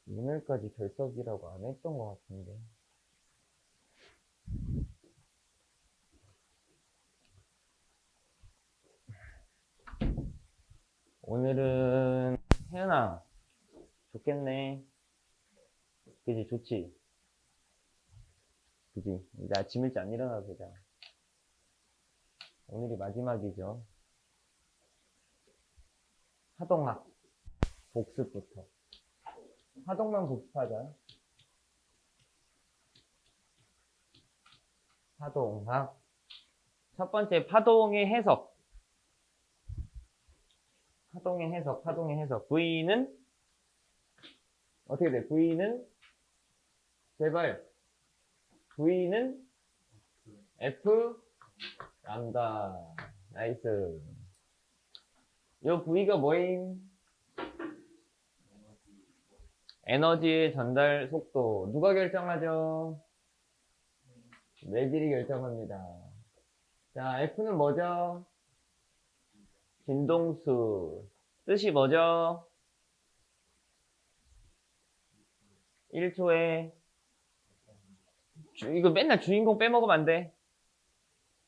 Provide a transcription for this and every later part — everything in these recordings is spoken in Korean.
오늘까지 결석이라고 안 했던 것 같은데. 오늘은 혜연아 좋겠네. 그지? 좋지? 그지? 이제 아침 일찍 안 일어나도 되잖아. 오늘이 마지막이죠. 하동학 복습부터. 하동만 복습하자. 하동학. 첫 번째 파동의 해석. 파동의 해석, 파동의 해석. V는 어떻게 돼? V는 제발. V는 F 람다. 나이스. 요 V가 뭐임? 에너지의 전달 속도. 누가 결정하죠? 매질이 결정합니다. 자, F는 뭐죠? 진동수. 뜻이 뭐죠? 1초에 이거 맨날 주인공 빼먹으면 안 돼.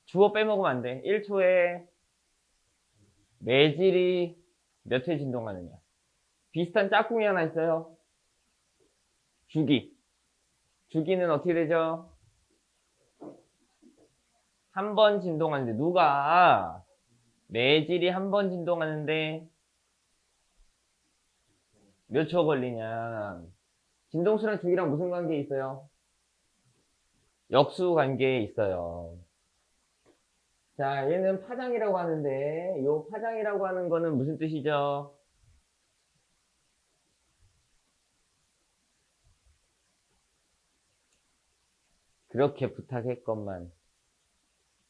주어 빼먹으면 안 돼. 1초에 매질이 몇 회 진동하느냐. 비슷한 짝꿍이 하나 있어요. 주기. 주기는 어떻게 되죠? 한 번 진동하는데 누가 매질이 한 번 진동하는데 몇 초 걸리냐. 진동수랑 주기랑 무슨 관계에 있어요? 역수 관계에 있어요. 자, 얘는 파장이라고 하는데 요 파장이라고 하는 거는 무슨 뜻이죠? 그렇게 부탁했건만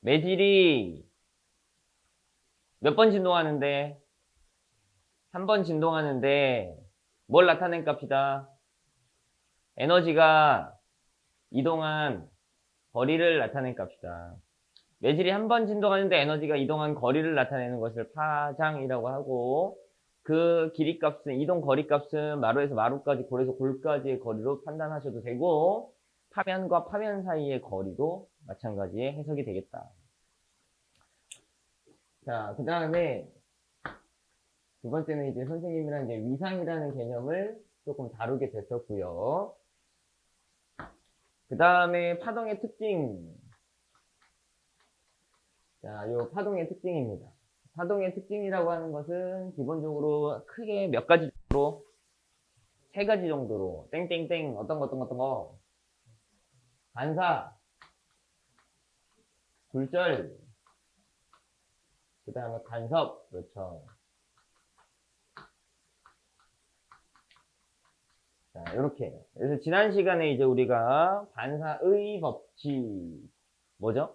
매질이 몇 번 진동하는데 한 번 진동하는데 뭘 나타낸 값이다? 에너지가 이동한 거리를 나타낸 값이다. 매질이 한 번 진동하는데 에너지가 이동한 거리를 나타내는 것을 파장이라고 하고 그 길이 값은 이동 거리 값은 마루에서 마루까지 골에서 골까지의 거리로 판단하셔도 되고 파면과 파면 사이의 거리도 마찬가지의 해석이 되겠다. 자, 그 다음에 두 번째는 이제 선생님이랑 이제 위상이라는 개념을 조금 다루게 됐었고요. 그 다음에 파동의 특징. 자, 요 파동의 특징입니다. 파동의 특징이라고 하는 것은 기본적으로 크게 몇 가지 정도로, 세 가지 정도로, 땡땡땡, 어떤 거, 반사, 굴절, 그 다음에 간섭, 그렇죠. 자, 요렇게. 그래서 지난 시간에 이제 우리가 반사의 법칙, 뭐죠?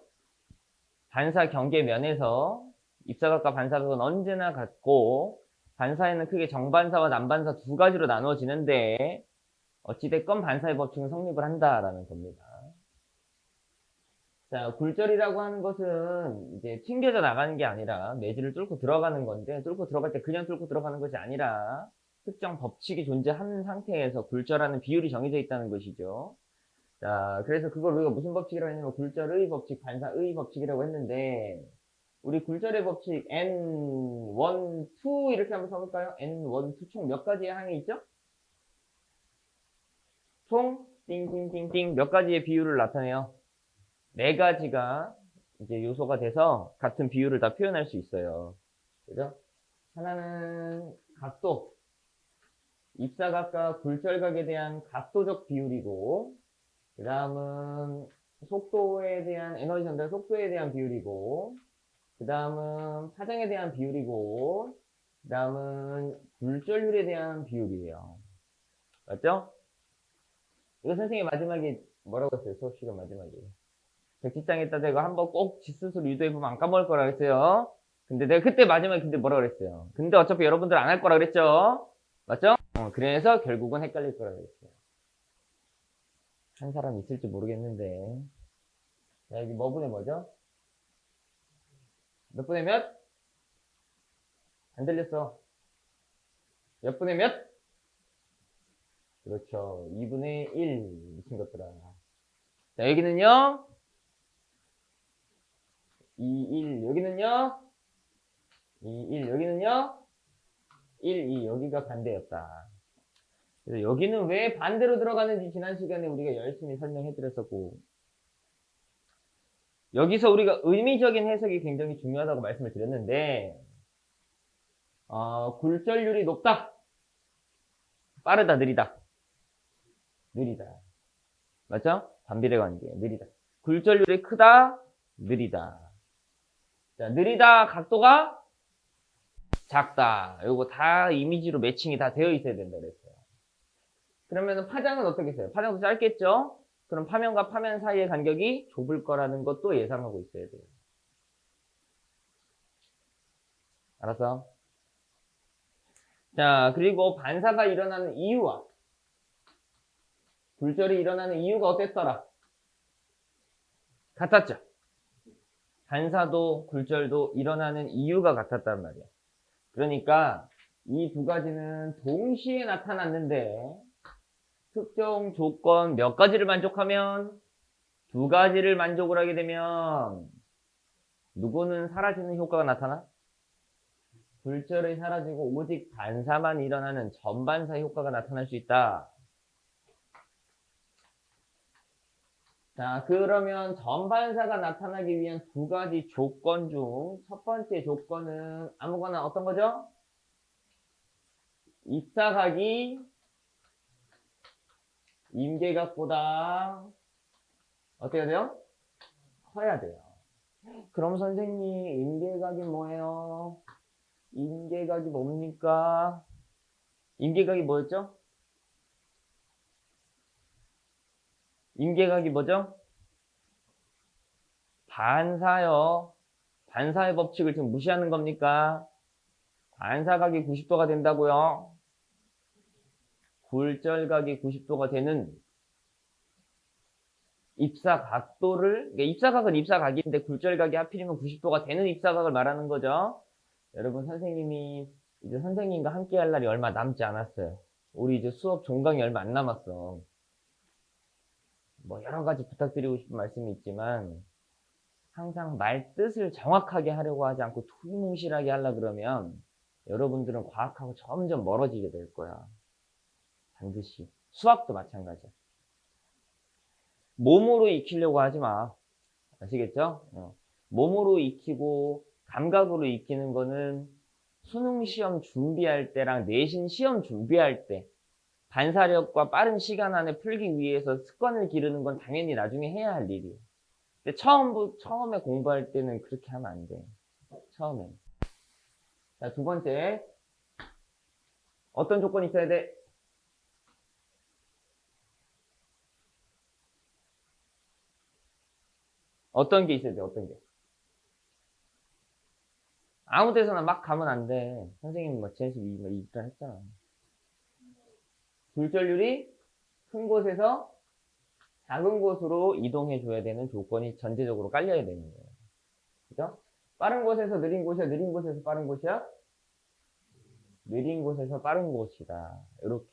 반사 경계면에서 입사각과 반사각은 언제나 같고 반사에는 크게 정반사와 난반사 두 가지로 나누어지는데 어찌됐건 반사의 법칙은 성립을 한다라는 겁니다. 자, 굴절이라고 하는 것은 이제 튕겨져 나가는 게 아니라 매질을 뚫고 들어가는 건데 뚫고 들어갈 때 그냥 뚫고 들어가는 것이 아니라 특정 법칙이 존재하는 상태에서 굴절하는 비율이 정해져 있다는 것이죠. 자, 그래서 그걸 우리가 무슨 법칙이라고 했냐면 굴절의 법칙, 반사의 법칙이라고 했는데 우리 굴절의 법칙 N1, 2 이렇게 한번 써볼까요? N1, 2 총 몇 가지의 항이 있죠? 총 띵띵띵띵 몇 가지의 비율을 나타내요? 네 가지가 이제 요소가 돼서 같은 비율을 다 표현할 수 있어요. 그죠? 하나는 각도, 입사각과 굴절각에 대한 각도적 비율이고 그 다음은 속도에 대한 에너지 전달 속도에 대한 비율이고 그 다음은 파장에 대한 비율이고 그 다음은 굴절률에 대한 비율이에요. 맞죠? 이거 선생님이 마지막에 뭐라고 했어요? 수업 시간 마지막에 백지장에다 대고 한번 꼭 지수수를 유도해보면 안 까먹을 거라 그랬어요. 근데 내가 그때 마지막에 근데 뭐라 그랬어요? 근데 어차피 여러분들 안 할 거라 그랬죠? 맞죠? 그래서 결국은 헷갈릴 거라 그랬어요. 한 사람 있을지 모르겠는데 자, 여기 뭐 분의 뭐죠? 몇 분의 몇? 안 들렸어. 몇 분의 몇? 그렇죠. 2분의 1 미친 것들아. 자, 여기는요. 2, 1. 여기는요. 2, 1. 여기는요. 1, 2. 여기가 반대였다. 그래서 여기는 왜 반대로 들어가는지 지난 시간에 우리가 열심히 설명해 드렸었고, 여기서 우리가 의미적인 해석이 굉장히 중요하다고 말씀을 드렸는데, 굴절률이 높다. 빠르다, 느리다. 느리다. 맞죠? 반비례 관계. 느리다. 굴절률이 크다, 느리다. 자, 느리다, 각도가 작다. 요거 다 이미지로 매칭이 다 되어 있어야 된다 그랬어요. 그러면 파장은 어떻게 써요? 파장도 짧겠죠? 그럼 파면과 파면 사이의 간격이 좁을 거라는 것도 예상하고 있어야 돼요. 알았어? 자, 그리고 반사가 일어나는 이유와 굴절이 일어나는 이유가 어땠더라? 같았죠? 반사도 굴절도 일어나는 이유가 같았단 말이야. 그러니까 이 두 가지는 동시에 나타났는데 특정 조건 몇 가지를 만족하면 두 가지를 만족을 하게 되면 누구는 사라지는 효과가 나타나? 굴절이 사라지고 오직 반사만 일어나는 전반사 효과가 나타날 수 있다. 자, 그러면 전반사가 나타나기 위한 두 가지 조건 중 첫 번째 조건은 아무거나 어떤 거죠? 입사각이 임계각보다 어떻게 해야 돼요? 커야 돼요. 그럼 선생님, 임계각이 뭐예요? 임계각이 뭡니까? 임계각이 뭐였죠? 임계각이 뭐죠? 반사요. 반사의 법칙을 지금 무시하는 겁니까? 반사각이 90도가 된다고요? 굴절각이 90도가 되는 입사각도를, 그러니까 입사각은 입사각인데 굴절각이 하필이면 90도가 되는 입사각을 말하는 거죠. 여러분, 선생님이 이제 선생님과 함께 할 날이 얼마 남지 않았어요. 우리 이제 수업 종강이 얼마 안 남았어. 뭐 여러 가지 부탁드리고 싶은 말씀이 있지만 항상 말 뜻을 정확하게 하려고 하지 않고 두루뭉실하게 하려 그러면 여러분들은 과학하고 점점 멀어지게 될 거야. 반드시. 수학도 마찬가지야. 몸으로 익히려고 하지 마. 아시겠죠? 몸으로 익히고 감각으로 익히는 거는 수능 시험 준비할 때랑 내신 시험 준비할 때 반사력과 빠른 시간 안에 풀기 위해서 습관을 기르는 건 당연히 나중에 해야 할 일이에요. 근데 처음에 공부할 때는 그렇게 하면 안 돼. 처음에. 자, 두 번째. 어떤 조건이 있어야 돼? 어떤 게 있어야 돼? 어떤 게? 아무 데서나 막 가면 안 돼. 선생님 뭐 제수 뭐 일단 했잖아. 굴절률이 큰 곳에서 작은 곳으로 이동해 줘야 되는 조건이 전제적으로 깔려야 되는 거예요. 그죠? 빠른 곳에서 느린 곳이야? 느린 곳에서 빠른 곳이야? 느린 곳에서 빠른 곳이다. 이렇게.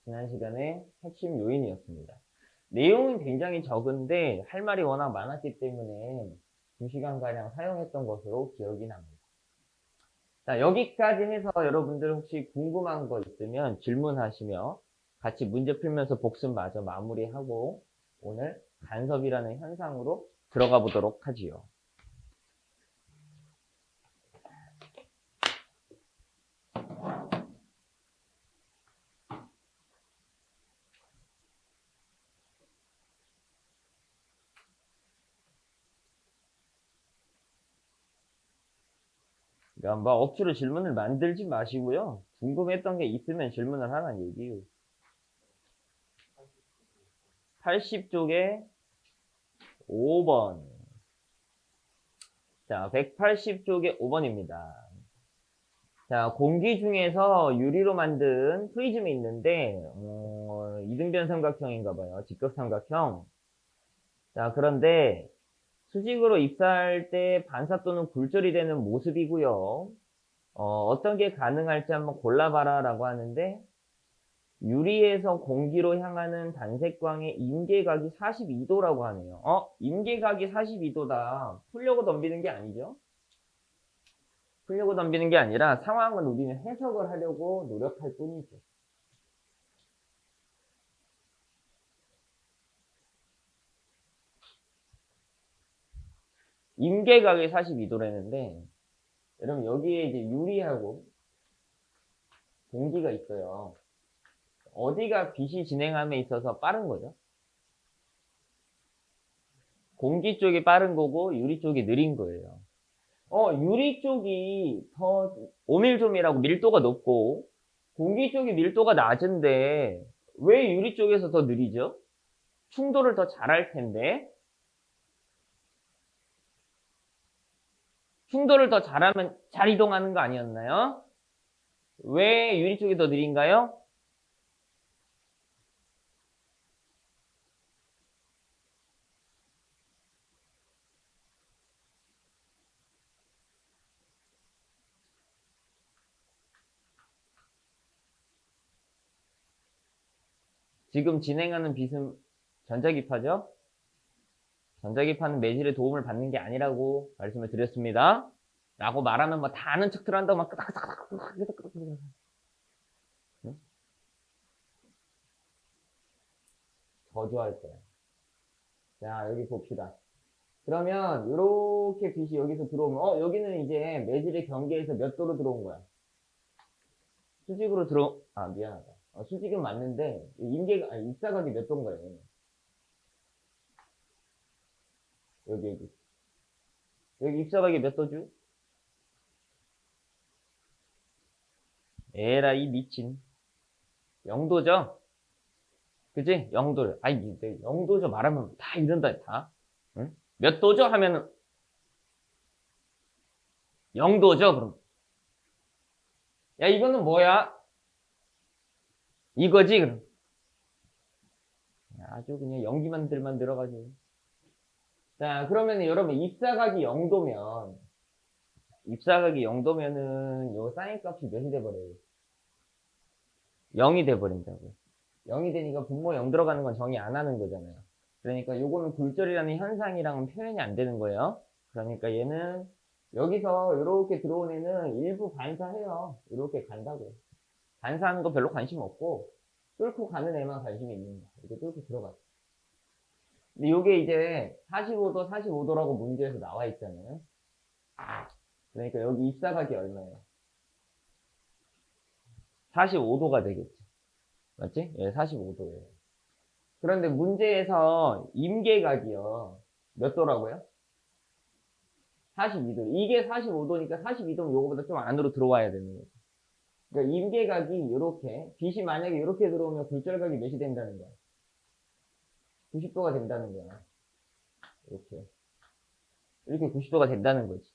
지난 시간에 핵심 요인이었습니다. 내용은 굉장히 적은데 할 말이 워낙 많았기 때문에 2시간가량 사용했던 것으로 기억이 납니다. 자, 여기까지 해서 여러분들 혹시 궁금한 거 있으면 질문하시며 같이 문제 풀면서 복습 마저 마무리하고 오늘 간섭이라는 현상으로 들어가 보도록 하지요. 그러니까 뭐 억지로 질문을 만들지 마시고요. 궁금했던 게 있으면 질문을 하라는 얘기예요. 80쪽에 5번. 자, 180쪽에 5번입니다. 자, 공기 중에서 유리로 만든 프리즘이 있는데 이등변 삼각형인가 봐요. 직각삼각형. 자, 그런데 수직으로 입사할 때 반사 또는 굴절이 되는 모습이고요. 어떤 게 가능할지 한번 골라봐라 라고 하는데, 유리에서 공기로 향하는 단색광의 임계각이 42도라고 하네요. 임계각이 42도다. 풀려고 덤비는 게 아니죠? 풀려고 덤비는 게 아니라 상황은 우리는 해석을 하려고 노력할 뿐이죠. 임계각이 42도라는데, 여러분 여기에 이제 유리하고 공기가 있어요. 어디가 빛이 진행함에 있어서 빠른 거죠? 공기 쪽이 빠른 거고 유리 쪽이 느린 거예요. 유리 쪽이 더 오밀조밀하고 밀도가 높고 공기 쪽이 밀도가 낮은데 왜 유리 쪽에서 더 느리죠? 충돌을 더 잘할 텐데 충돌을 더 잘하면 잘 이동하는 거 아니었나요? 왜 유리 쪽이 더 느린가요? 지금 진행하는 빛은 전자기파죠? 전자기파는 매질의 도움을 받는 게 아니라고 말씀을 드렸습니다. 라고 말하면 뭐 다 아는 척들 한다고 막 저주할 거야. 자, 여기 봅시다. 그러면 이렇게 빛이 여기서 들어오면 여기는 이제 매질의 경계에서 몇 도로 들어온 거야? 수직으로 미안하다. 수직은 맞는데 입사각이 몇 도인 거예요? 여기 입사각이 몇 도죠? 에라이 미친 0도죠? 그지? 0도를 아니 0도죠 말하면 다 이런다 다 응? 몇 도죠? 하면은 0도죠 그럼 야 이거는 뭐야? 이거지 그럼 아주 그냥 연기만 들어가지고 자 그러면 여러분 입사각이 0도면은 요 사인 값이 몇이 돼버려요? 0이 돼버린다고 0이 되니까 분모 0 들어가는 건 정의 안 하는 거잖아요. 그러니까 요거는 굴절이라는 현상이랑은 표현이 안 되는 거예요. 그러니까 얘는 여기서 이렇게 들어온 애는 일부 반사해요. 이렇게 간다고. 반사하는 거 별로 관심 없고 뚫고 가는 애만 관심이 있는 거야. 이렇게 뚫고 들어갔어. 근데 요게 이제 45도, 45도라고 문제에서 나와 있잖아요. 그러니까 여기 입사각이 얼마예요? 45도가 되겠지. 맞지? 예, 45도예요. 그런데 문제에서 임계각이요. 몇 도라고요? 42도. 이게 45도니까 42도면 요거보다 좀 안으로 들어와야 되는 거죠. 그러니까 임계각이 이렇게 빛이 만약에 이렇게 들어오면 굴절각이 몇이 된다는 거야? 90도가 된다는 거야. 이렇게 90도가 된다는 거지.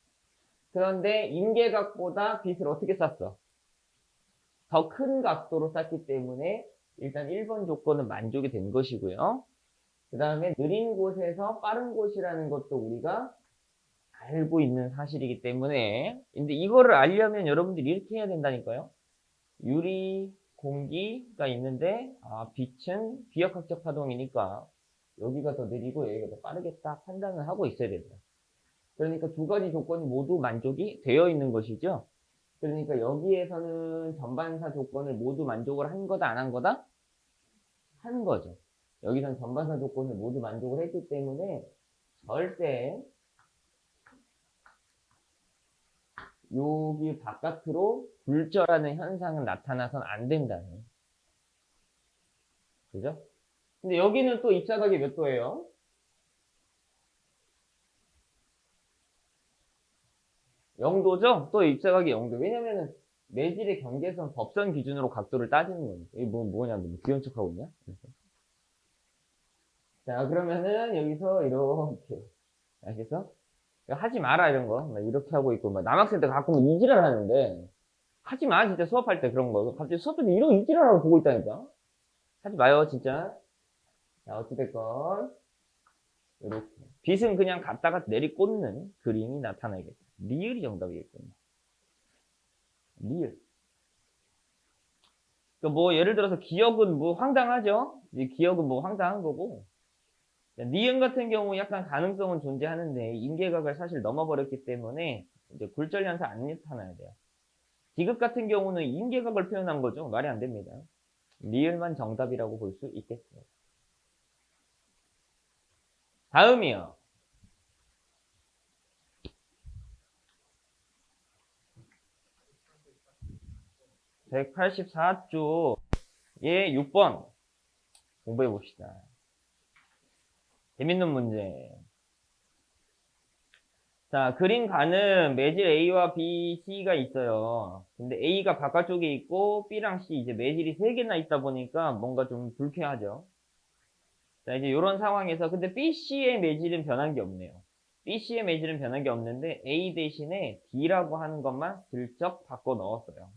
그런데 임계각보다 빛을 어떻게 쐈어? 더 큰 각도로 쐈기 때문에 일단 1번 조건은 만족이 된 것이고요. 그 다음에 느린 곳에서 빠른 곳이라는 것도 우리가 알고 있는 사실이기 때문에 근데 이거를 알려면 여러분들이 이렇게 해야 된다니까요. 유리, 공기가 있는데 빛은 비역학적 파동이니까 여기가 더 느리고 여기가 더 빠르겠다 판단을 하고 있어야 된다. 그러니까 두 가지 조건이 모두 만족이 되어 있는 것이죠. 그러니까 여기에서는 전반사 조건을 모두 만족을 한 거다 안 한 거다? 한 거죠. 여기선 전반사 조건을 모두 만족을 했기 때문에 절대 여기 바깥으로 굴절하는 현상은 나타나선 안 된다는. 그죠? 근데 여기는 또 입사각이 몇 도예요? 0도죠? 또 입사각이 0도. 왜냐면은 매질의 경계선 법선 기준으로 각도를 따지는 거니까. 이게 뭐냐, 뭐 귀여운 척 하고 있냐? 자, 그러면은 여기서 이렇게. 알겠어? 하지 마라, 이런 거. 막 이렇게 하고 있고, 막 남학생 때 가끔 이지랄 하는데, 하지 마, 진짜 수업할 때 그런 거. 갑자기 수업 때 이런 이지랄하고 보고 있다니까? 하지 마요, 진짜. 자, 어찌됐건. 이렇게. 빛은 그냥 갔다가 내리꽂는 그림이 나타나겠다. 리을이 정답이겠군요. 리을. 그러니까 뭐 예를 들어서 기억은 뭐 황당하죠. 이 기억은 뭐 황당한 거고. 니은 같은 경우 약간 가능성은 존재하는데 인계각을 사실 넘어버렸기 때문에 이제 굴절연사 안 나타나야 돼요. 디귿 같은 경우는 인계각을 표현한 거죠. 말이 안 됩니다. 리을만 정답이라고 볼 수 있겠습니다. 다음이요. 184쪽 예 6번 공부해 봅시다. 재밌는 문제. 자, 그림 가는 매질 A와 B, C가 있어요. 근데 A가 바깥쪽에 있고 B랑 C 이제 매질이 3개나 있다 보니까 뭔가 좀 불쾌하죠. 자, 이제 이런 상황에서 근데 B, C의 매질은 변한 게 없네요. B, C의 매질은 변한 게 없는데 A 대신에 D라고 하는 것만 슬쩍 바꿔 넣었어요.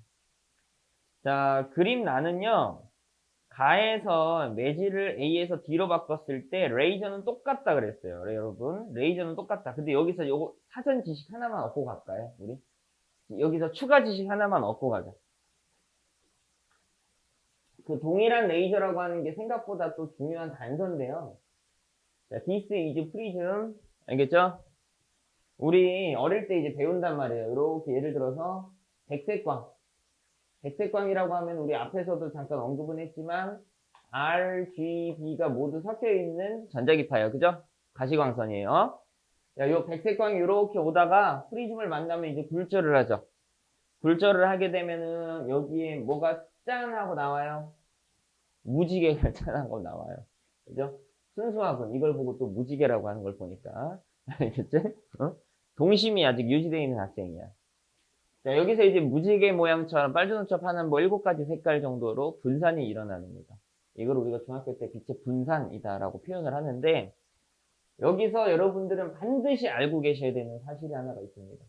자, 그림 나는요. 가에서 매질을 A에서 D로 바꿨을 때 레이저는 똑같다 그랬어요. 여러분 레이저는 똑같다. 근데 여기서 요거 사전 지식 하나만 얻고 갈까요? 우리 여기서 추가 지식 하나만 얻고 가자. 그 동일한 레이저라고 하는 게 생각보다 또 중요한 단서인데요. 자, this is prism 알겠죠? 우리 어릴 때 이제 배운단 말이에요. 이렇게 예를 들어서 백색광 백색광이라고 하면 우리 앞에서도 잠깐 언급은 했지만 RGB가 모두 섞여 있는 전자기파예요. 그죠? 가시광선이에요. 야, 요 백색광이 이렇게 오다가 프리즘을 만나면 이제 굴절을 하죠. 굴절을 하게 되면은 여기에 뭐가 짠 하고 나와요. 무지개가 짠 하고 나와요. 그죠? 순수화분 이걸 보고 또 무지개라고 하는 걸 보니까 알겠지? 어? 동심이 아직 유지되어 있는 학생이야. 자, 여기서 이제 무지개 모양처럼 빨주노초파는 뭐 7가지 색깔 정도로 분산이 일어납니다. 이걸 우리가 중학교 때 빛의 분산이다라고 표현을 하는데 여기서 여러분들은 반드시 알고 계셔야 되는 사실이 하나가 있습니다.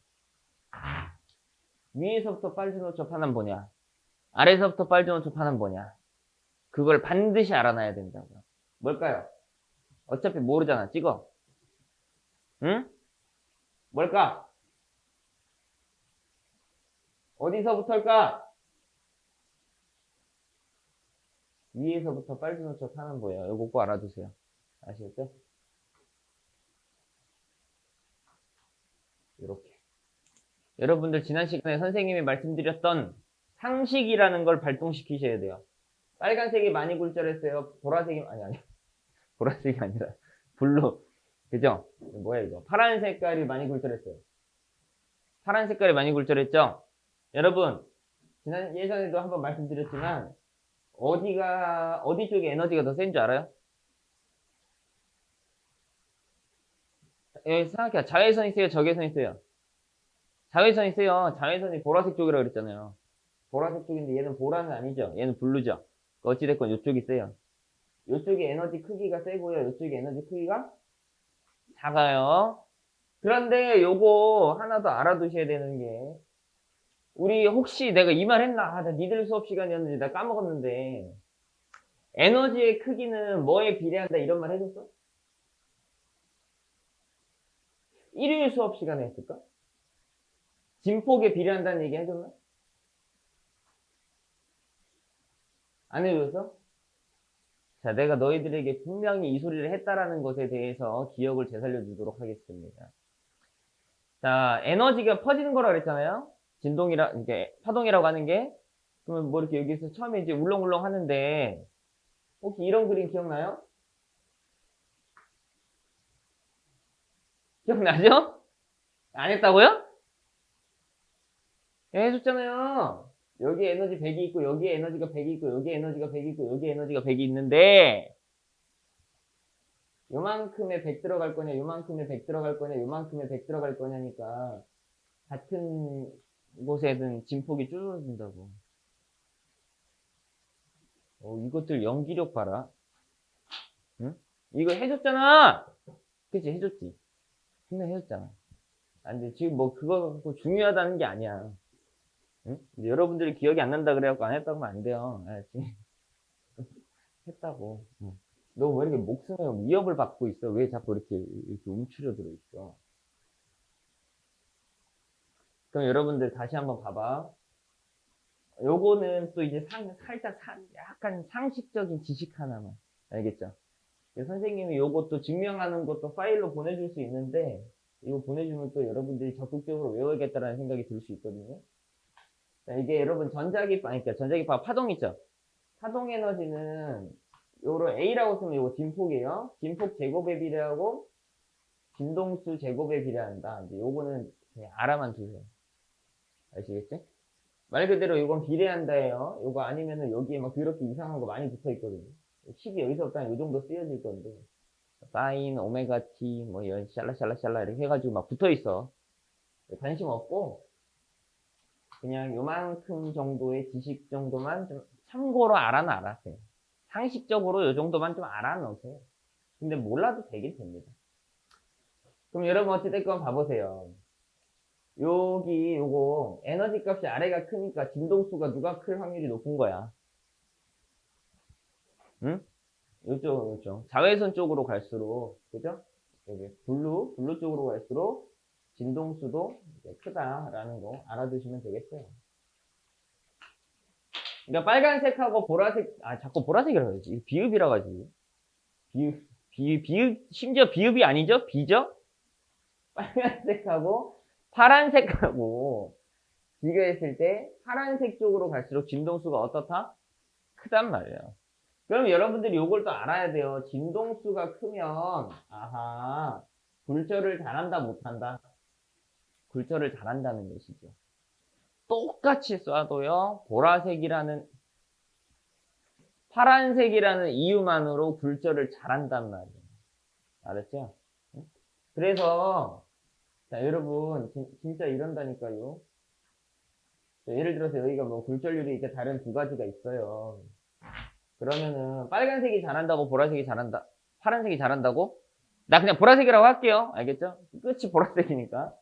위에서부터 빨주노초파는 뭐냐? 아래서부터 빨주노초파는 뭐냐? 그걸 반드시 알아놔야 된다고요. 뭘까요? 어차피 모르잖아. 찍어. 응? 뭘까? 어디서부터일까? 위에서부터 빨주노초파는 뭐예요? 이거 꼭 알아두세요. 아시겠죠? 이렇게. 여러분들 지난 시간에 선생님이 말씀드렸던 상식이라는 걸 발동시키셔야 돼요. 빨간색이 많이 굴절했어요. 보라색이 아니 보라색이 아니라 블루 그죠? 뭐야 이거 파란 색깔이 많이 굴절했어요. 파란 색깔이 많이 굴절했죠? 여러분 지난 예전에도 한번 말씀드렸지만 어디 쪽에 에너지가 더 센 줄 알아요? 여기 생각해 자외선 있어요? 적외선 있어요? 자외선 있어요. 자외선이 보라색 쪽이라고 그랬잖아요. 보라색 쪽인데 얘는 보라는 아니죠. 얘는 블루죠. 어찌됐건 이쪽이 세요. 이쪽이 에너지 크기가 세고요. 이쪽이 에너지 크기가 작아요. 그런데 요거 하나 더 알아두셔야 되는 게 우리 혹시 내가 이 말 했나? 나 니들 수업 시간이었는지 나 까먹었는데 에너지의 크기는 뭐에 비례한다 이런 말 해줬어? 일요일 수업 시간에 했을까? 진폭에 비례한다는 얘기 해줬나? 안 해줬어? 자, 내가 너희들에게 분명히 이 소리를 했다라는 것에 대해서 기억을 되살려 주도록 하겠습니다. 자, 에너지가 퍼지는 거라 그랬잖아요? 이게 파동이라고 하는 게. 그러면 뭐 이렇게 여기서 처음에 이제 울렁울렁 하는데, 혹시 이런 그림 기억나요? 기억나죠? 안 했다고요? 예, 해줬잖아요. 여기에 에너지 100이 있고, 여기에 에너지가 100이 있고, 여기에 에너지가 100이 있고, 여기에 에너지가 100이 있는데, 요만큼의 100 들어갈 거냐, 요만큼의 100 들어갈 거냐, 요만큼의 100 들어갈 거냐니까, 같은 곳에든 진폭이 줄어든다고. 이것들 연기력 봐라. 응? 이거 해줬잖아! 그치, 해줬지. 분명해줬잖아. 근데 지금 뭐 그거 갖고 중요하다는 게 아니야. 응? 여러분들이 기억이 안 난다 그래갖고 안 했다고 하면 안 돼요. 알았지? 했다고. 응. 너 왜 이렇게 목숨에 위협을 받고 있어? 왜 자꾸 이렇게 움츠려 들어 있어? 그럼 여러분들 다시 한번 봐봐. 요거는 또 이제 살짝 약간 상식적인 지식 하나만. 알겠죠? 선생님이 요것도 증명하는 것도 파일로 보내줄 수 있는데, 이거 보내주면 또 여러분들이 적극적으로 외워야겠다라는 생각이 들 수 있거든요. 자, 이게 여러분 그러니까 전자기파 파동 있죠? 파동 에너지는 요로 A라고 쓰면 요거 진폭이에요. 진폭 제곱에 비례하고 진동수 제곱에 비례한다. 이제 요거는 그냥 알아만 두세요. 아시겠지? 말 그대로 요건 비례한다예요. 요거 아니면은 여기에 막 그렇게 이상한 거 많이 붙어 있거든요. 식이 여기서부터 요 정도 쓰여질 건데. 사인, 오메가 t, 뭐 이런 샬라샬라샬라 이렇게 해가지고 막 붙어 있어. 관심 없고, 그냥 요만큼 정도의 지식 정도만 좀 참고로 알아놔라세요. 상식적으로 요 정도만 좀 알아놓으세요. 근데 몰라도 되긴 됩니다. 그럼 여러분 어찌됐건 봐보세요. 여기 요거 에너지 값이 아래가 크니까 진동수가 누가 클 확률이 높은 거야. 응? 요쪽. 자외선 쪽으로 갈수록, 그죠? 여기 블루 쪽으로 갈수록 진동수도 이제 크다라는 거 알아두시면 되겠어요. 그러니까 빨간색하고 보라색, 자꾸 보라색이라고 해야지. 비읍이라 가지고. 비읍, 심지어 비읍이 아니죠? 비죠? 빨간색하고 파란색하고 비교했을 때 파란색 쪽으로 갈수록 진동수가 어떻다? 크단 말이에요. 그럼 여러분들이 이걸 또 알아야 돼요. 진동수가 크면 굴절을 잘한다 못한다? 굴절을 잘한다는 것이죠. 똑같이 쏴도요. 파란색이라는 이유만으로 굴절을 잘한단 말이에요. 알았죠? 그래서 자, 여러분 진짜 이런다니까요. 자, 예를 들어서 여기가 뭐 굴절률이 이렇게 다른 두 가지가 있어요. 그러면은 빨간색이 잘한다고 파란색이 잘한다고? 나 그냥 보라색이라고 할게요. 알겠죠? 끝이 보라색이니까.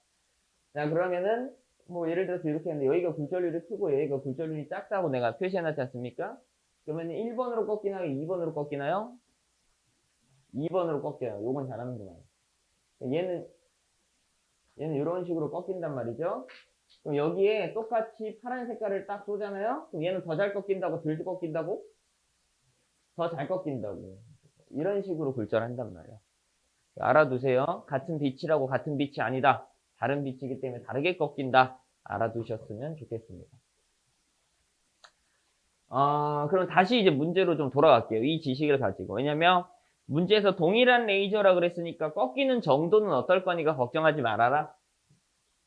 자, 그러면은 뭐 예를 들어서 이렇게 했는데 여기가 굴절률이 크고 여기가 굴절률이 작다고 내가 표시해놨지 않습니까? 그러면 1번으로 꺾이나요? 2번으로 꺾이나요? 2번으로 꺾여요. 요건 잘하는구만. 얘는 이런 식으로 꺾인단 말이죠. 그럼 여기에 똑같이 파란 색깔을 딱 쏘잖아요. 그럼 얘는 더 잘 꺾인다고, 덜 꺾인다고? 더 잘 꺾인다고. 이런 식으로 굴절한단 말이야. 알아두세요. 같은 빛이라고 같은 빛이 아니다. 다른 빛이기 때문에 다르게 꺾인다. 알아두셨으면 좋겠습니다. 그럼 다시 이제 문제로 좀 돌아갈게요. 이 지식을 가지고. 왜냐면 문제에서 동일한 레이저라 그랬으니까 꺾이는 정도는 어떨 거니까 걱정하지 말아라.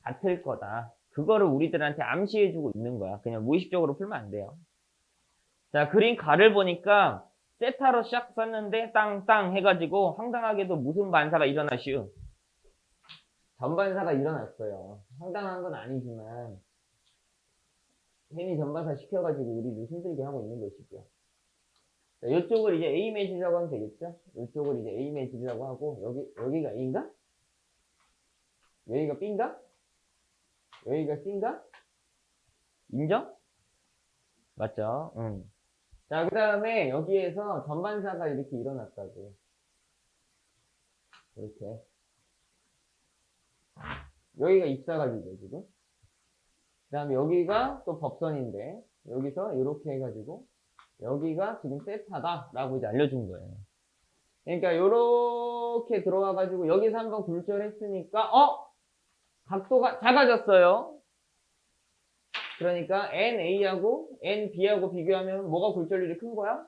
같을 거다. 그거를 우리들한테 암시해주고 있는 거야. 그냥 무의식적으로 풀면 안 돼요. 자, 그림 가를 보니까 세타로 샥 썼는데 땅땅 해가지고 황당하게도 무슨 반사가 일어나시오? 전반사가 일어났어요. 황당한 건 아니지만 괜히 전반사 시켜가지고 우리도 힘들게 하고 있는 것이죠. 자, 이쪽을 이제 A 매질이라고 하면 되겠죠? 이쪽을 이제 A 매질이라고 하고 여기가 A인가? 여기가 B인가? 여기가 C인가? 인정? 맞죠? 응. 자, 그 다음에 여기에서 전반사가 이렇게 일어났다고. 이렇게. 여기가 입사각이죠, 지금. 그 다음에 여기가 또 법선인데, 여기서 이렇게 해가지고, 여기가 지금 세타다라고 이제 알려준 거예요. 그러니까 이렇게 들어와가지고, 여기서 한번 굴절했으니까, 각도가 작아졌어요. 그러니까 NA하고 NB하고 비교하면 뭐가 굴절률이 큰 거야?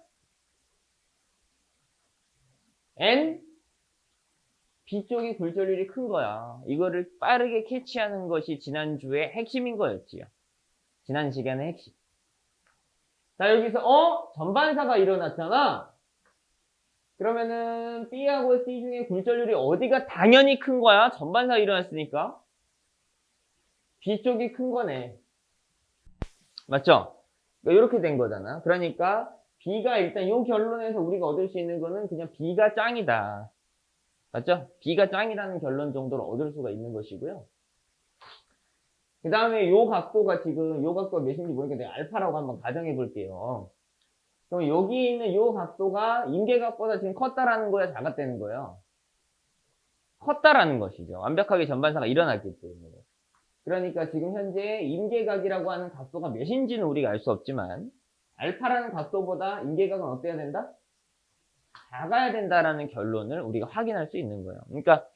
B 쪽이 굴절률이 큰 거야. 이거를 빠르게 캐치하는 것이 지난주의 핵심인 거였지요. 지난 시간의 핵심. 자, 여기서 전반사가 일어났잖아. 그러면은 B하고 C 중에 굴절률이 어디가 당연히 큰 거야? 전반사가 일어났으니까. B 쪽이 큰 거네. 맞죠? 이렇게 된 거잖아. 그러니까 B가 일단 이 결론에서 우리가 얻을 수 있는 거는 그냥 B가 짱이다. 맞죠? B가 짱이라는 결론 정도로 얻을 수가 있는 것이고요. 그 다음에 요 각도가 지금 요 각도가 몇인지 모르니까 내가 알파라고 한번 가정해 볼게요. 그럼 여기 있는 요 각도가 임계각보다 지금 컸다라는 거야, 작았다는 거예요? 컸다라는 것이죠. 완벽하게 전반사가 일어났기 때문에. 그러니까 지금 현재 임계각이라고 하는 각도가 몇인지는 우리가 알 수 없지만 알파라는 각도보다 임계각은 어때야 된다? 작아야 된다라는 결론을 우리가 확인할 수 있는 거예요. 그러니까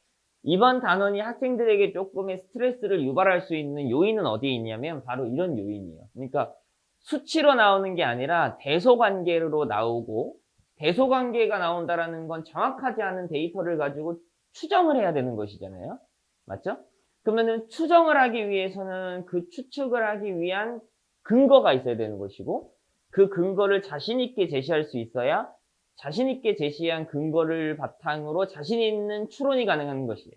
이번 단원이 학생들에게 조금의 스트레스를 유발할 수 있는 요인은 어디에 있냐면 바로 이런 요인이에요. 그러니까 수치로 나오는 게 아니라 대소관계로 나오고 대소관계가 나온다라는 건 정확하지 않은 데이터를 가지고 추정을 해야 되는 것이잖아요. 맞죠? 그러면은 추정을 하기 위해서는 그 추측을 하기 위한 근거가 있어야 되는 것이고 그 근거를 자신 있게 제시할 수 있어야 자신 있게 제시한 근거를 바탕으로 자신 있는 추론이 가능한 것이에요.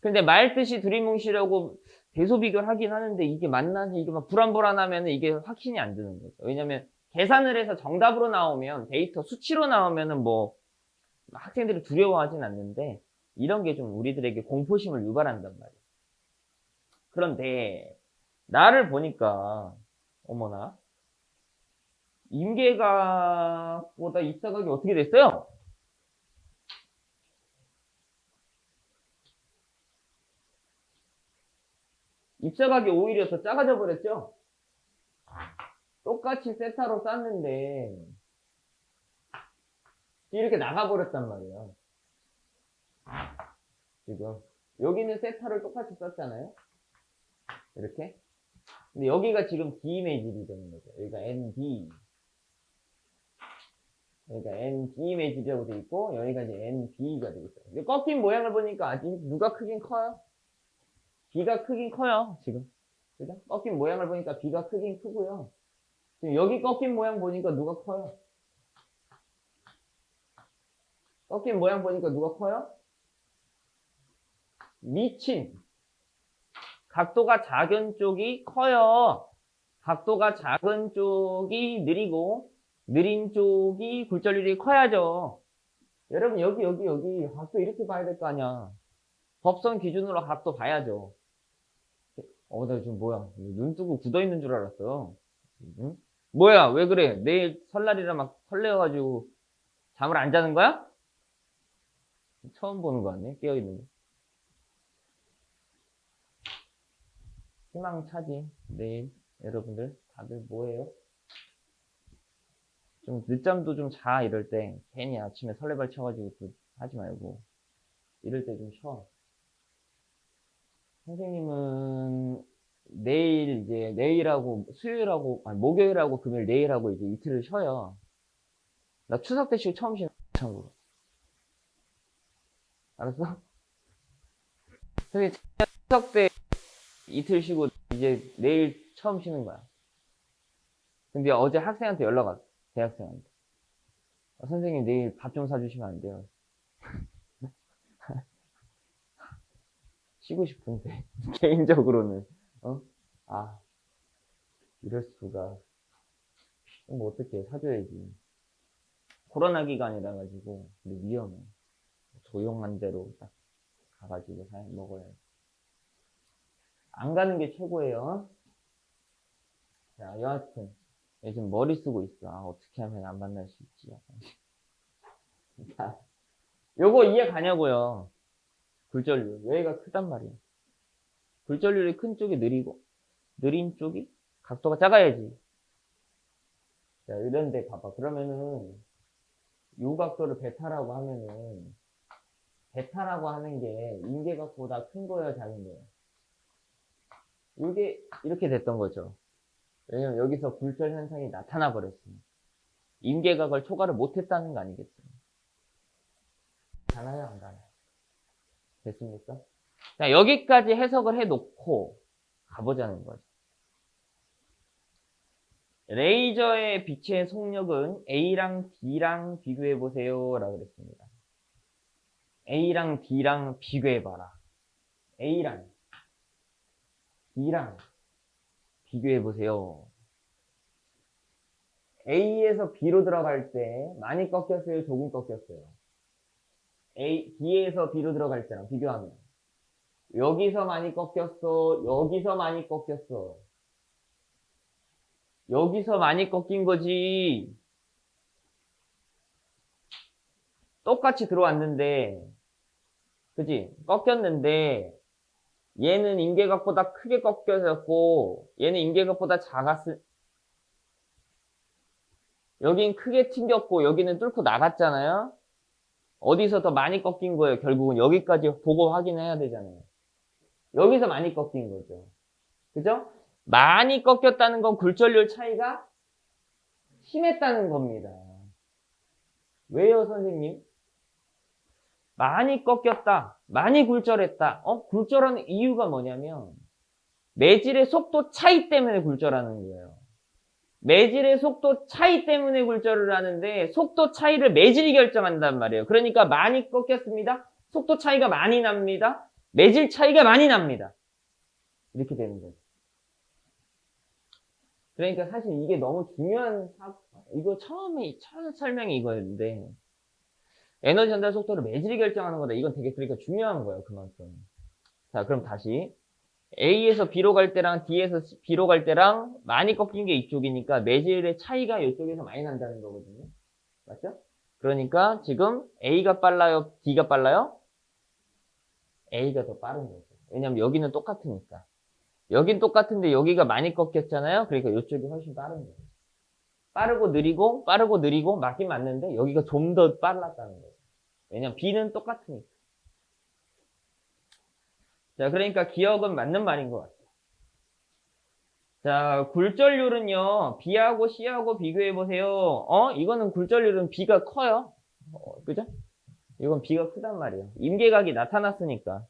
근데 말뜻이 두리뭉실하고 대소 비교를 하긴 하는데 이게 맞나지 이게 막 불안불안하면 이게 확신이 안 드는 거죠. 왜냐면 계산을 해서 정답으로 나오면 데이터 수치로 나오면은 뭐 학생들이 두려워하진 않는데 이런 게 좀 우리들에게 공포심을 유발한단 말이에요. 그런데 나를 보니까 어머나 임계각보다 입사각이 어떻게 됐어요? 입사각이 오히려 더 작아져 버렸죠? 똑같이 세타로 쌌는데 이렇게 나가버렸단 말이에요. 지금 여기는 세타를 똑같이 썼잖아요. 이렇게. 근데 여기가 지금 D 매질이 되는 거죠. 여기가 ND. 여기가 ND 매질이라고 돼 있고 여기가 이제 NB가 되고 있어요. 근데 꺾인 모양을 보니까 아직 누가 크긴 커요? B가 크긴 커요. 지금. 그죠? 꺾인 모양을 보니까 B가 크긴 크고요. 지금 여기 꺾인 모양 보니까 누가 커요? 꺾인 모양 보니까 누가 커요? 미친. 각도가 작은 쪽이 커요. 각도가 작은 쪽이 느리고 느린 쪽이 굴절률이 커야죠. 여러분 여기 각도 이렇게 봐야 될 거 아니야. 법선 기준으로 각도 봐야죠. 나 지금 뭐야 눈 뜨고 굳어있는 줄 알았어. 응? 뭐야 왜 그래 내일 설날이라 막 설레어가지고 잠을 안 자는 거야? 처음 보는 거 같네 깨어있는 거. 희망차지 내일 여러분들 다들 뭐해요? 좀 늦잠도 좀 자 이럴 때 괜히 아침에 설레발 쳐가지고 또 하지 말고 이럴 때 좀 쉬어. 선생님은 내일 이제 내일하고 수요일하고 아니 목요일하고 금요일 내일하고 이제 이틀을 쉬어요. 나 추석 때 쉬고 처음 쉬는 참고 알았어? 선생님 추석 때 이틀 쉬고 이제 내일 처음 쉬는 거야. 근데 어제 학생한테 연락 왔어. 대학생한테. 선생님 내일 밥 좀 사주시면 안 돼요? 쉬고 싶은데 개인적으로는 아 이럴 수가. 뭐 어떻게 사줘야지. 코로나 기간이라 가지고 근데 위험해. 조용한 데로 딱 가가지고 먹어야지. 안 가는 게 최고예요. 자, 여하튼 요즘 머리 쓰고 있어. 어떻게 하면 안 만날 수 있지? 자, 요거 이해 가냐고요. 굴절률. 여기가 크단 말이에요. 굴절률이 큰 쪽이 느리고 느린 쪽이 각도가 작아야지. 자, 이런데 봐봐. 그러면은 요 각도를 베타라고 하면은 베타라고 하는 게 임계각보다 큰 거예요, 작은 거예요? 이게 이렇게 됐던 거죠. 왜냐면 여기서 굴절 현상이 나타나 버렸으니 임계각을 초과를 못했다는 거 아니겠어요? 가나요, 안 가나요? 됐습니까? 자, 여기까지 해석을 해놓고 가보자는 거죠. 레이저의 빛의 속력은 A랑 B랑 비교해보세요 라고 그랬습니다. A랑 B랑 비교해봐라. A랑 B랑 비교해보세요. A에서 B로 들어갈 때 많이 꺾였어요? 조금 꺾였어요? B에서 B로 들어갈 때랑 비교하면 여기서 많이 꺾였어? 여기서 많이 꺾였어? 여기서 많이 꺾인 거지. 똑같이 들어왔는데 그지? 꺾였는데 얘는 임계각보다 크게 꺾여졌고 얘는 임계각보다 여긴 크게 튕겼고 여기는 뚫고 나갔잖아요. 어디서 더 많이 꺾인 거예요? 결국은 여기까지 보고 확인해야 되잖아요. 여기서 많이 꺾인 거죠. 그죠? 많이 꺾였다는 건 굴절률 차이가 심했다는 겁니다. 왜요, 선생님? 많이 꺾였다. 많이 굴절했다. 굴절하는 이유가 뭐냐면 매질의 속도 차이 때문에 굴절하는 거예요. 매질의 속도 차이 때문에 굴절을 하는데 속도 차이를 매질이 결정한단 말이에요. 그러니까 많이 꺾였습니다. 속도 차이가 많이 납니다. 매질 차이가 많이 납니다. 이렇게 되는 거죠. 그러니까 사실 이게 너무 중요한 이거 처음에 첫 설명이 이거였는데 에너지 전달 속도를 매질이 결정하는 거다. 이건 되게 그러니까 중요한 거예요. 그만큼. 자, 그럼 다시 A에서 B로 갈 때랑 D에서 B로 갈 때랑 많이 꺾인 게 이쪽이니까 매질의 차이가 이쪽에서 많이 난다는 거거든요. 맞죠? 그러니까 지금 A가 빨라요? D가 빨라요? A가 더 빠른 거죠. 왜냐면 여기는 똑같으니까. 여긴 똑같은데 여기가 많이 꺾였잖아요. 그러니까 이쪽이 훨씬 빠른 거예요. 빠르고 느리고 맞긴 맞는데 여기가 좀 더 빨랐다는 거예요. 왜냐면 B는 똑같으니까. 자, 그러니까 기억은 맞는 말인 것 같아요. 자, 굴절률은요, B하고 C하고 비교해보세요. 이거는 굴절률은 B가 커요. 그죠? 이건 B가 크단 말이에요. 임계각이 나타났으니까.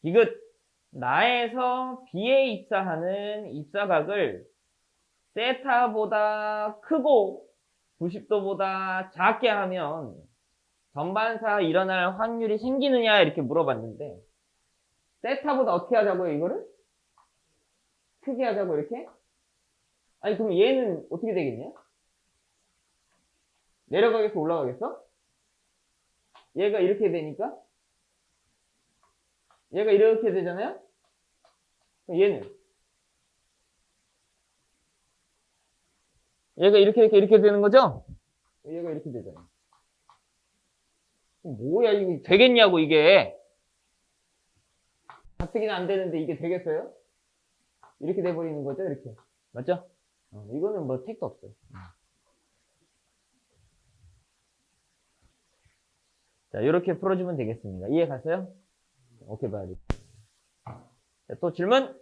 디귿, 나에서 B에 입사하는 입사각을 세타보다 크고 90도보다 작게 하면 전반사 일어날 확률이 생기느냐 이렇게 물어봤는데 세타보다 어떻게 하자고요, 이거를? 크게 하자고 이렇게? 아니 그럼 얘는 어떻게 되겠냐? 내려가겠어 올라가겠어? 얘가 이렇게 되니까 얘가 이렇게 되잖아요? 그럼 얘는 얘가 이렇게 되는 거죠? 얘가 이렇게 되잖아요. 뭐야 이거 되겠냐고 이게 가뜩이나 안 되는데 이게 되겠어요? 이렇게 돼버리는 거죠 이렇게 맞죠? 이거는 뭐 택도 없어요. 자 이렇게 풀어주면 되겠습니다. 이해 갔어요? 오케이 봐야 돼. 자, 또 질문?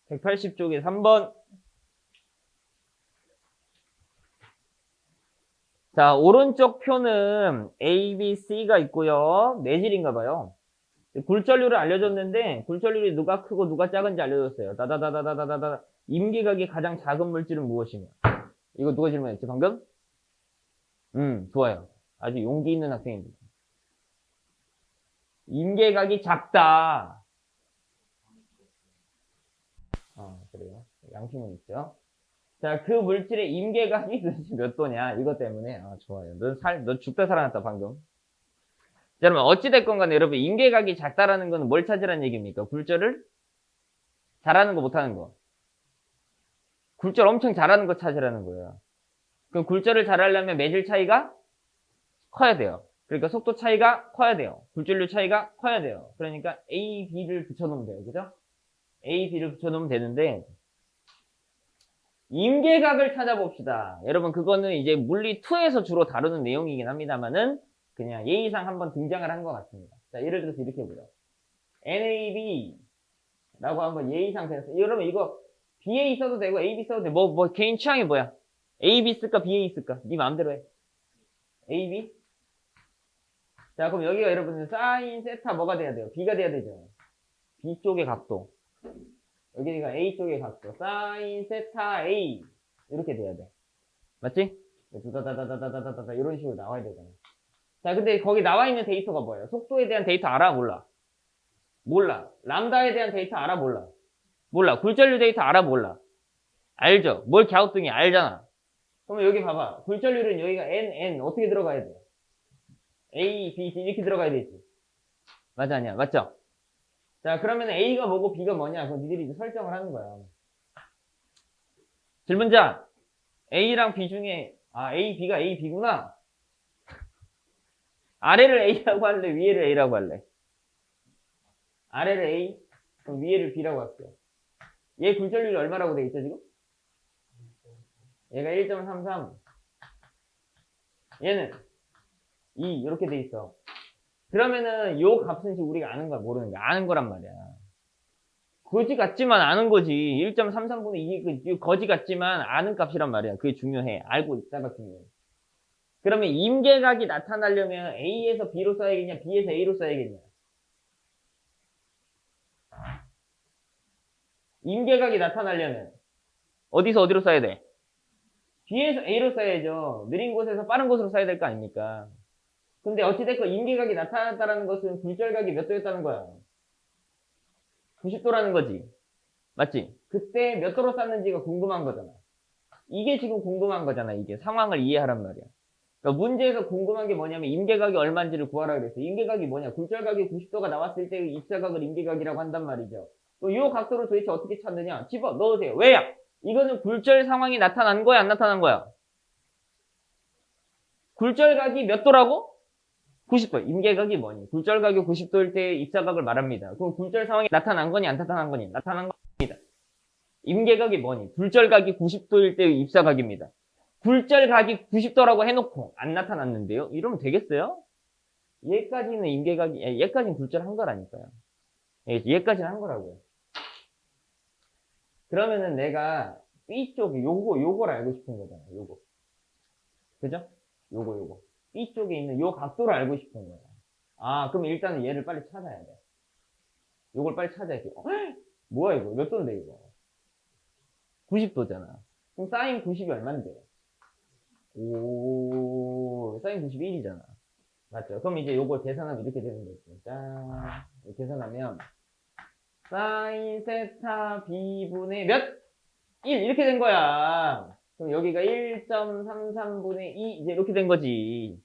(180쪽에) 3번. 자, 오른쪽 표는 A, B, C가 있고요. 매질인가 봐요. 굴절률을 알려줬는데 굴절률이 누가 크고 누가 작은지 알려줬어요. 다다다다다다다. 임계각이 가장 작은 물질은 무엇이냐? 이거 누가 질문했지 방금? 좋아요. 아주 용기 있는 학생입니다. 임계각이 작다. 그래요. 양심은 있죠. 자, 그 물질의 임계각이 도대체 몇 도냐? 이것 때문에. 좋아요. 너 죽다 살아났다, 방금. 자, 여러분, 어찌됐건 간에 여러분, 임계각이 작다라는 건 뭘 찾으라는 얘기입니까? 굴절을 잘하는 거 못하는 거. 굴절 엄청 잘하는 거 찾으라는 거예요. 그럼 굴절을 잘하려면 매질 차이가 커야 돼요. 그러니까 속도 차이가 커야 돼요. 굴절률 차이가 커야 돼요. 그러니까 A, B를 붙여놓으면 돼요. 그죠? A, B를 붙여놓으면 되는데, 임계각을 찾아봅시다. 여러분, 그거는 이제 물리2에서 주로 다루는 내용이긴 합니다만은, 그냥 예의상 한번 등장을 한 것 같습니다. 자, 예를 들어서 이렇게 보죠. NAB라고 한번 예의상 생각해요. 여러분, 이거 BA 써도 되고, AB 써도 돼. 개인 취향이 뭐야? AB 쓸까, BA 쓸까? 네 마음대로 해. AB? 자, 그럼 여기가 여러분은 사인, 세타 뭐가 돼야 돼요? B가 돼야 되죠. B 쪽의 각도. 여기가 A 쪽의 각도. 사인, 세타, A. 이렇게 돼야 돼. 맞지? 다다다다다다다다 이런 식으로 나와야 되잖아. 자, 근데 거기 나와 있는 데이터가 뭐예요? 속도에 대한 데이터 알아? 몰라? 몰라. 람다에 대한 데이터 알아? 몰라? 몰라. 굴절률 데이터 알아? 몰라? 알죠? 뭘 갸우뚱이 알잖아. 그러면 여기 봐봐. 굴절률은 여기가 N 어떻게 들어가야 돼? A, B, C 이렇게 들어가야 되지. 맞아, 아니야? 맞죠? 자, 그러면 A가 뭐고 B가 뭐냐? 그거 니들이 이제 설정을 하는 거야. 질문자, A랑 B 중에, A, B가 A, B구나. 아래를 A라고 할래? 위에를 A라고 할래? 아래를 A, 그럼 위에를 B라고 할게요. 얘 굴절률이 얼마라고 돼 있죠, 지금? 얘가 1.33. 얘는 2, 이렇게 돼 있어. 그러면은 요 값은 지금 우리가 아는 거야, 모르는 거야. 아는 거란 말이야. 거지 같지만 아는 거지. 1.33분의 2, 거지 같지만 아는 값이란 말이야. 그게 중요해. 알고 있다가 중요해. 그러면 임계각이 나타나려면 A에서 B로 써야겠냐, B에서 A로 써야겠냐? 임계각이 나타나려면 어디서 어디로 써야 돼? B에서 A로 써야죠. 느린 곳에서 빠른 곳으로 써야 될 거 아닙니까? 근데 어찌됐건 임계각이 나타났다는 것은 굴절각이 몇 도였다는 거야? 90도라는 거지. 맞지? 그때 몇 도로 쌌는지가 궁금한 거잖아. 이게 지금 궁금한 거잖아. 이게 상황을 이해하란 말이야. 그러니까 문제에서 궁금한 게 뭐냐면 임계각이 얼마인지를 구하라 그랬어. 임계각이 뭐냐? 굴절각이 90도가 나왔을 때 입사각을 임계각이라고 한단 말이죠. 이 각도를 도대체 어떻게 찾느냐? 집어 넣으세요. 왜야? 이거는 굴절 상황이 나타난 거야, 안 나타난 거야? 굴절각이 몇 도라고? 90도. 임계각이 뭐니? 굴절각이 90도일 때 입사각을 말합니다. 그럼 굴절 상황이 나타난 거니, 안 나타난 거니? 나타난 겁니다. 임계각이 뭐니? 굴절각이 90도일 때의 입사각입니다. 굴절각이 90도라고 해놓고 안 나타났는데요? 이러면 되겠어요? 얘까지는 임계각이, 얘까지는 굴절한 거라니까요. 얘까지는 한 거라고요. 그러면은 내가 B쪽, 요걸 알고 싶은 거잖아, 요거. 그죠? 요거. B쪽에 있는 요 각도를 알고 싶은 거야. 그럼 일단은 얘를 빨리 찾아야 돼. 요걸 빨리 찾아야 돼. 뭐야, 이거? 몇 도인데, 이거? 90도잖아. 그럼 사인 90이 얼만데? 사인 91이잖아. 맞죠? 그럼 이제 요걸 계산하면 이렇게 되는 거죠. 짠. 계산하면, 사인 세타 b분의 몇? 1. 이렇게 된 거야. 그럼 여기가 1.33분의 2. 이제 이렇게 된 거지.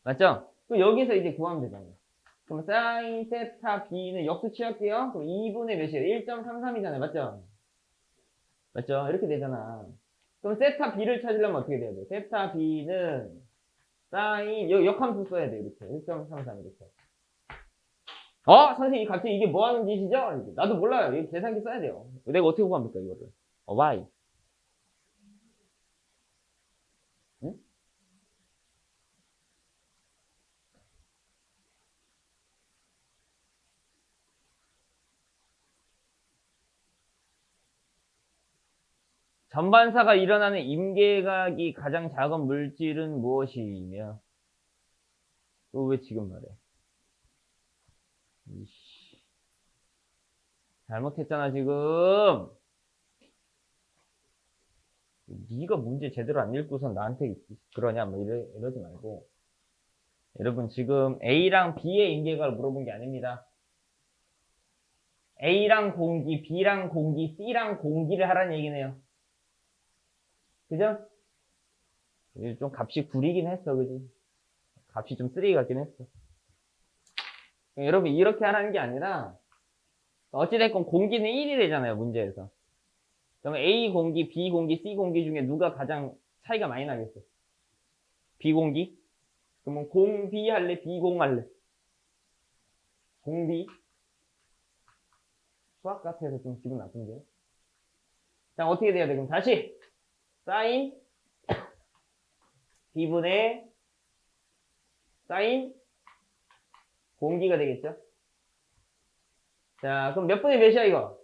맞죠? 그럼 여기서 이제 구하면 되잖아. 그럼 사인 세타 b는 역수 취할게요. 그럼 2분의 몇이에요? 1.33이잖아요. 맞죠? 맞죠? 이렇게 되잖아. 그럼 세타 b를 찾으려면 어떻게 돼야 돼? 세타 b는 사인, 역함수 써야 돼. 이렇게. 1.33 이렇게. 선생님, 갑자기 이게 뭐 하는 짓이죠? 이렇게. 나도 몰라요. 이거 계산기 써야 돼요. 내가 어떻게 구합니까, 이거를? why? 응? 전반사가 일어나는 임계각이 가장 작은 물질은 무엇이며? 그거 왜 지금 말해? 이씨. 잘못했잖아, 지금. 네가 문제 제대로 안 읽고선 나한테 그러냐? 뭐 이러지 말고. 여러분, 지금 A랑 B의 임계각을 물어본 게 아닙니다. A랑 공기, B랑 공기, C랑 공기를 하라는 얘기네요. 그죠? 좀 값이 구리긴 했어, 그지? 값이 좀 쓰레기 같긴 했어. 여러분, 이렇게 하라는 게 아니라, 어찌됐건 공기는 1이 되잖아요, 문제에서. 그러면 A 공기, B 공기, C 공기 중에 누가 가장 차이가 많이 나겠어? B 공기? 그러면 공비 할래? 비공 할래? 공비? 수학 같아서 좀 기분 나쁜데. 자, 어떻게 돼야 돼? 그럼 다시 사인 B분의 사인 공기가 되겠죠? 자, 그럼 몇 분의 몇이야, 이거?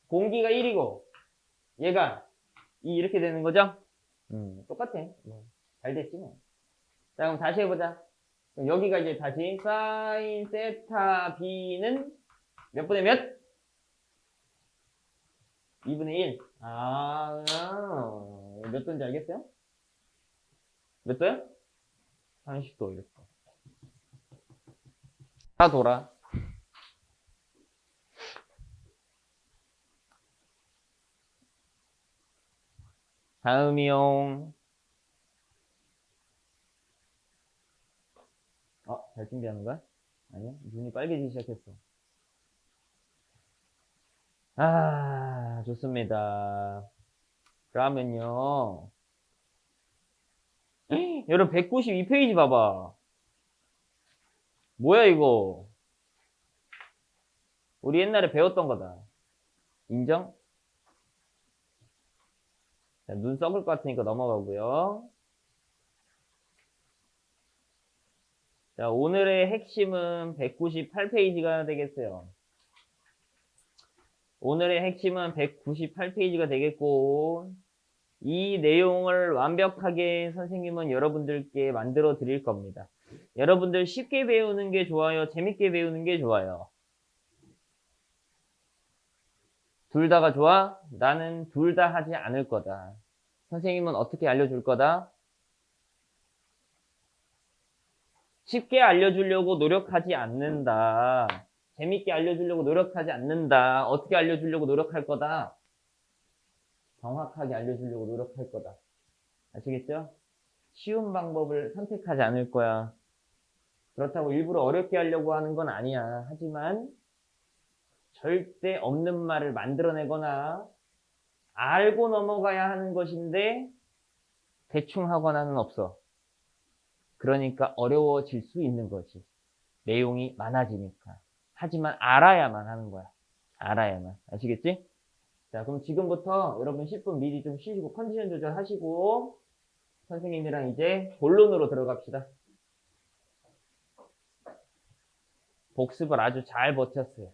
공기가 1이고, 얘가 2 이렇게 되는 거죠? 똑같아. 잘 됐지, 뭐. 자, 그럼 다시 해보자. 그럼 여기가 이제 다시 사인 세타 B는 몇 분의 몇? 2분의 1. 몇 도인지 알겠어요? 몇 도야? 30도 이랬어. 다 돌아. 다음이용. 잘 준비하는 거야? 아니야? 눈이 빨개지기 시작했어. 아, 좋습니다. 그러면요. 여러분, 192페이지 봐봐. 뭐야, 이거? 우리 옛날에 배웠던 거다. 인정? 자, 눈 썩을 것 같으니까 넘어가고요. 자, 오늘의 핵심은 198페이지가 되겠어요. 오늘의 핵심은 198페이지가 되겠고, 이 내용을 완벽하게 선생님은 여러분들께 만들어 드릴 겁니다. 여러분들 쉽게 배우는 게 좋아요? 재밌게 배우는 게 좋아요? 둘 다가 좋아? 나는 둘 다 하지 않을 거다. 선생님은 어떻게 알려줄 거다? 쉽게 알려주려고 노력하지 않는다. 재밌게 알려주려고 노력하지 않는다. 어떻게 알려주려고 노력할 거다? 정확하게 알려주려고 노력할 거다. 아시겠죠? 쉬운 방법을 선택하지 않을 거야. 그렇다고 일부러 어렵게 하려고 하는 건 아니야. 하지만 절대 없는 말을 만들어내거나 알고 넘어가야 하는 것인데 대충 하거나는 없어. 그러니까 어려워질 수 있는 거지. 내용이 많아지니까. 하지만 알아야만 하는 거야. 알아야만. 아시겠지? 자, 그럼 지금부터 여러분 10분 미리 좀 쉬시고 컨디션 조절하시고 선생님이랑 이제 본론으로 들어갑시다. 복습을 아주 잘 버텼어요.